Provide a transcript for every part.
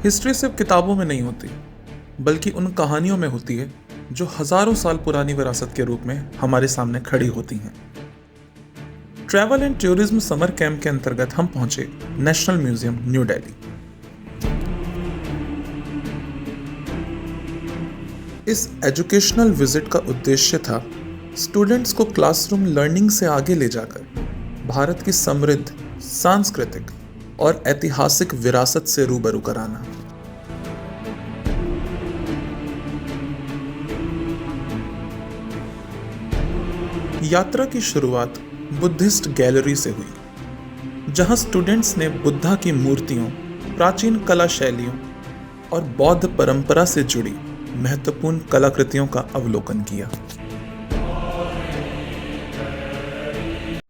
History सिर्फ किताबों में नहीं होती, बल्कि उन कहानियों में होती है जो हजारों साल पुरानी विरासत के रूप में हमारे सामने खड़ी होती हैं। Travel and tourism summer camp के अंतर्गत हम पहुंचे नेशनल म्यूजियम न्यू दिल्ली। इस एजुकेशनल विजिट का उद्देश्य था स्टूडेंट्स को क्लासरूम लर्निंग से आगे ले जाकर भारत की समृद्ध सांस्कृतिक और ऐतिहासिक विरासत से रूबरू कराना। यात्रा की शुरुआत बुद्धिस्ट गैलरी से हुई, जहां स्टूडेंट्स ने बुद्धा की मूर्तियों, प्राचीन कला शैलियों और बौद्ध परंपरा से जुड़ी महत्वपूर्ण कलाकृतियों का अवलोकन किया।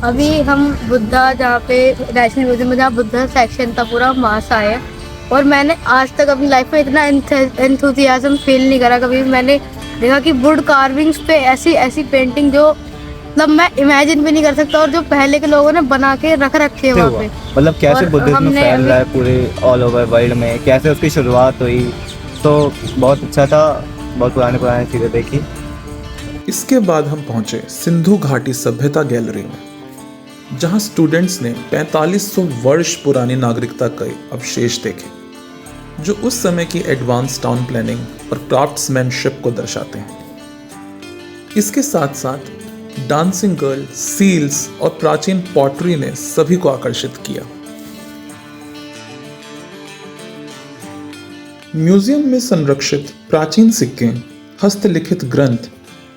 अभी हम बुद्धा जहाँ पे नेशनल म्यूजियम में जहाँ बुद्धा सेक्शन था पूरा वहाँ से आए हैं और मैंने आज तक अपनी लाइफ में इतना एंथुसियाज्म फील नहीं करा कभी। मैंने देखा कि वुड कार्विंग्स पे ऐसी ऐसी पेंटिंग जो मतलब मैं इमेजिन भी नहीं कर सकता और जो पहले के लोगों ने बना के रख रखे हैं वहाँ पे। मतलब कैसे बुद्धिज्म फैल रहा है पूरे ऑल ओवर वर्ल्ड में, कैसे उसकी शुरुआत हुई, तो बहुत अच्छा था। बहुत पुराने चीज़ें देखी। इसके बाद हम पहुंचे सिंधु घाटी सभ्यता गैलरी में, जहां स्टूडेंट्स ने 4500 वर्ष पुरानी नागरिकता के अवशेष देखे, जो उस समय की एडवांस टाउन प्लानिंग और क्राफ्ट्समैनशिप को दर्शाते हैं। इसके साथ साथ डांसिंग गर्ल, सील्स और प्राचीन पॉटरी ने सभी को आकर्षित किया। म्यूजियम में संरक्षित प्राचीन सिक्के, हस्तलिखित ग्रंथ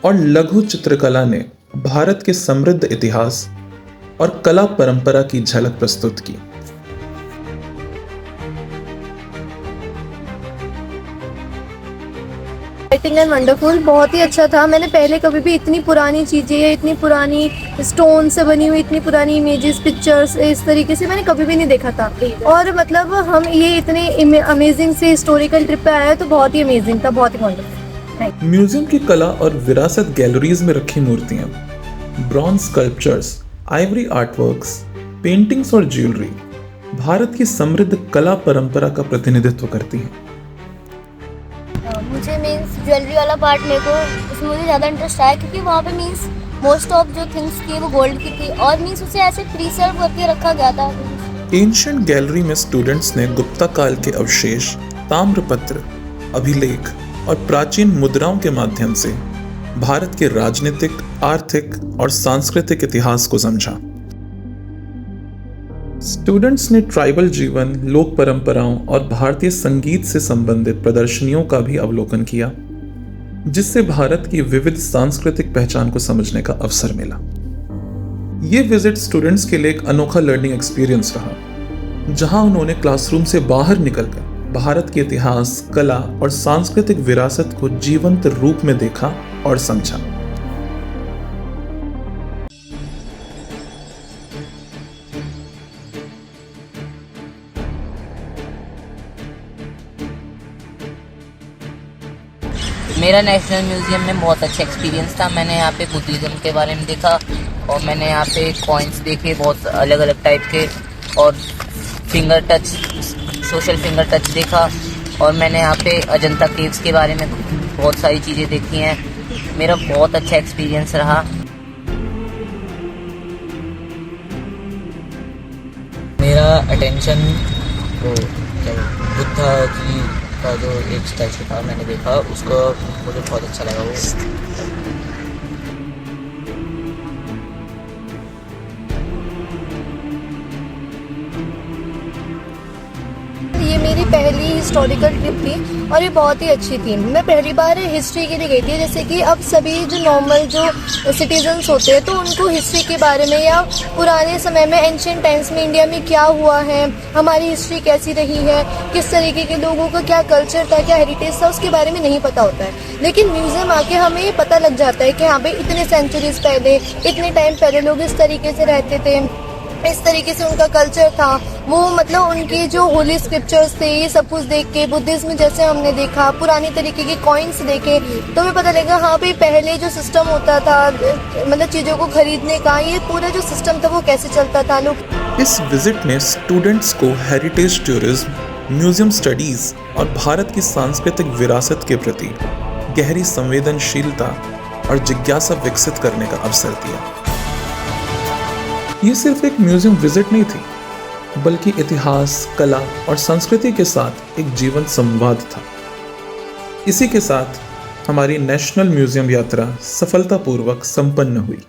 और लघु चित्रकला ने भारत के समृद्ध इतिहास और कला परंपरा की झलक प्रस्तुत की। एक्साइटिंग एंड वंडरफुल, बहुत ही अच्छा था। मैंने पहले कभी भी इतनी पुरानी चीज़ें, इतनी पुरानी स्टोन से बनी हुई इतनी पुरानी इमेजेस, पिक्चर्स इस तरीके से मैंने कभी भी नहीं देखा था। और मतलब हम ये इतने अमेजिंग से हिस्टोरिकल ट्रिप पे आए हैं तो बहुत ही अमेजिंग था, बहुत ही वंडरफुल। म्यूजियम की कला और विरासत गैलरीज में रखी मूर्तियां, bronze sculptures, Ivory artworks, paintings और ज्वेलरी भारत की समृद्ध कला परंपरा का प्रतिनिधित्व करती हैं। मुझे मीन्स ज्वेलरी वाला पार्ट मेरे को उसमें मुझे ज़्यादा इंटरेस्ट आया, क्योंकि वहाँ पे मीन्स मोस्ट ऑफ जो थिंग्स थी वो गोल्ड की थी और मीन्स उसे ऐसे प्रिजर्व करके रखा गया था। एंशिएंट गैलरी में स्टूडेंट्स ने गुप्ता काल के अवशेष, ताम्रपत्र, अभिलेख और प्राचीन मुद्राओं के माध्यम से भारत के राजनीतिक, आर्थिक और सांस्कृतिक इतिहास को समझा। स्टूडेंट्स ने ट्राइबल जीवन, लोक परंपराओं और भारतीय संगीत से संबंधित प्रदर्शनियों का भी अवलोकन किया, जिससे भारत की विविध सांस्कृतिक पहचान को समझने का अवसर मिला। ये विजिट स्टूडेंट्स के लिए एक अनोखा लर्निंग एक्सपीरियंस रहा, जहां उन्होंने क्लासरूम से बाहर निकलकर भारत के इतिहास, कला और सांस्कृतिक विरासत को जीवंत रूप में देखा और समझा। मेरा नेशनल म्यूज़ियम में बहुत अच्छा एक्सपीरियंस था। मैंने यहाँ पे बुद्धिज़्म के बारे में देखा और मैंने यहाँ पे कॉइन्स देखे बहुत अलग अलग टाइप के, और finger touch, social finger touch देखा, और मैंने यहाँ पे अजंता केव्स के बारे में बहुत सारी चीज़ें देखी हैं। मेरा बहुत अच्छा एक्सपीरियंस रहा। मेरा अटेंशन बुद्धा जी का जो एक स्टैचू था मैंने देखा, उसको मुझे बहुत अच्छा लगा वो। ये मेरी पहली हिस्टोरिकल ट्रिप थी और ये बहुत ही अच्छी थी। मैं पहली बार हिस्ट्री के लिए गई थी। जैसे कि अब सभी जो नॉर्मल जो सिटीजन्स होते हैं तो उनको हिस्ट्री के बारे में या पुराने समय में एंशिएंट टाइम्स में इंडिया में क्या हुआ है, हमारी हिस्ट्री कैसी रही है, किस तरीके के लोगों का क्या कल्चर था, क्या हेरिटेज था, उसके बारे में नहीं पता होता है। लेकिन म्यूजियम आके हमें ये पता लग जाता है कि हाँ भाई इतने सेंचुरीज पहले, इतने टाइम पहले लोग इस तरीके से रहते थे, इस तरीके से उनका कल्चर था। वो मतलब उनके जो होली स्क्रिप्चर्स थे, ये सब कुछ देख के, बुद्धिज्म जैसे हमने देखा, पुरानी तरीके के कॉइन्स देखे, तो हमें पता लगा हाँ भाई पहले जो सिस्टम होता था मतलब चीज़ों को खरीदने का, ये पूरा जो सिस्टम था वो कैसे चलता था। लोग इस विजिट ने स्टूडेंट्स को हेरिटेज टूरिज्म, म्यूजियम स्टडीज और भारत की सांस्कृतिक विरासत के प्रति गहरी संवेदनशीलता और जिज्ञासा विकसित करने का अवसर दिया। ये सिर्फ एक म्यूजियम विजिट नहीं थी, बल्कि इतिहास, कला और संस्कृति के साथ एक जीवंत संवाद था। इसी के साथ हमारी नेशनल म्यूजियम यात्रा सफलतापूर्वक संपन्न हुई।